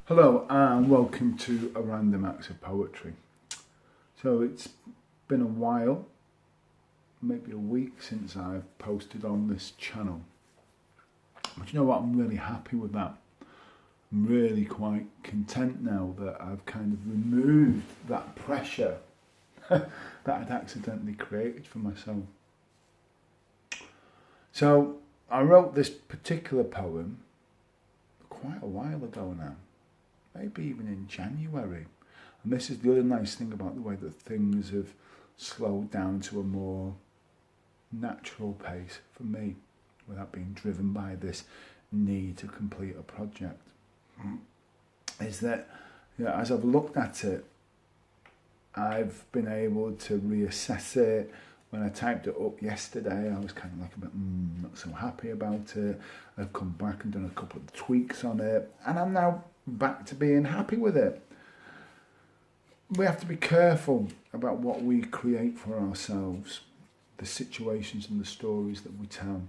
Hello and welcome to A Random Acts of Poetry. So it's been a while, maybe a week since I've posted on this channel. But you know what, I'm really happy with that. I'm really quite content now that I've kind of removed that pressure that I'd accidentally created for myself. So I wrote this particular poem quite a while ago now. Maybe even in January. And this is the other nice thing about the way that things have slowed down to a more natural pace for me, without being driven by this need to complete a project. Is that, as I've looked at it, I've been able to reassess it. When I typed it up yesterday, I was kind of like a bit not so happy about it. I've come back and done a couple of tweaks on it, and I'm now back to being happy with it. We have to be careful about what we create for ourselves, the situations and the stories that we tell.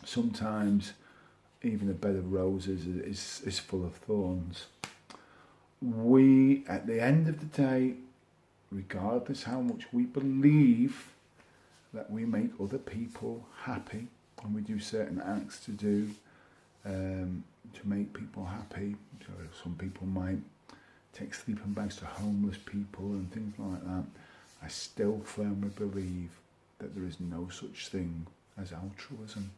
Sometimes even a bed of roses is full of thorns. We, at the end of the day, regardless how much we believe that we make other people happy, and we do certain acts to make people happy. So some people might take sleeping bags to homeless people and things like that. I still firmly believe that there is no such thing as altruism.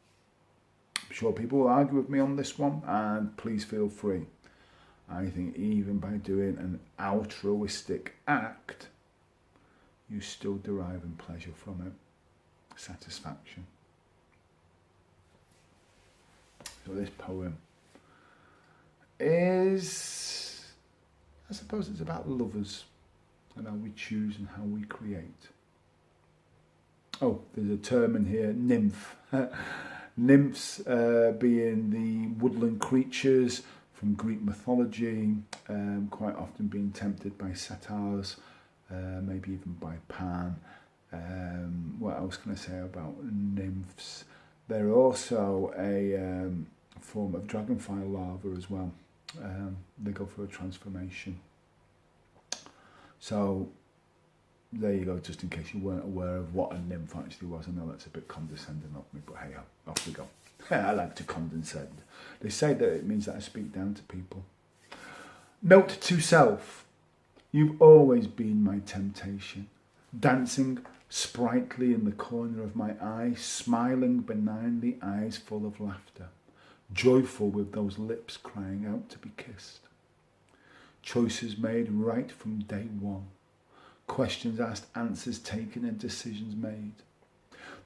I'm sure people will argue with me on this one, and please feel free. I think even by doing an altruistic act, you still deriving pleasure from it, satisfaction. So this poem is, I suppose it's about lovers and how we choose and how we create. Oh, there's a term in here, nymph. Nymphs being the woodland creatures from Greek mythology, quite often being tempted by satyrs, maybe even by Pan. What else can I say about nymphs? They're also a form of dragonfly larva as well. They go through a transformation. So there you go, just in case you weren't aware of what a nymph actually was. I know that's a bit condescending of me, but hey, off we go. I like to condescend. They say that it means that I speak down to people. Note to self, you've always been my temptation, dancing spritely in the corner of my eye, smiling benignly, eyes full of laughter, joyful with those lips crying out to be kissed. Choices made right from day one, questions asked, answers taken, and decisions made.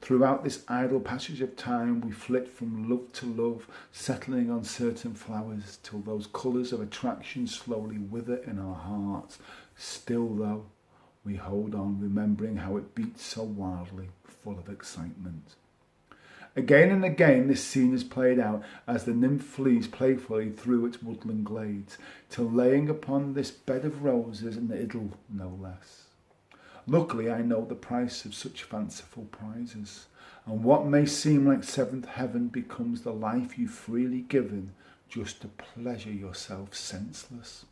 Throughout this idle passage of time, we flit from love to love, settling on certain flowers till those colours of attraction slowly wither in our hearts. Still, though, we hold on, remembering how it beats so wildly, full of excitement. Again and again, this scene is played out as the nymph flees playfully through its woodland glades, till laying upon this bed of roses an idyll, no less. Luckily, I know the price of such fanciful prizes, and what may seem like seventh heaven becomes the life you've freely given just to pleasure yourself senseless.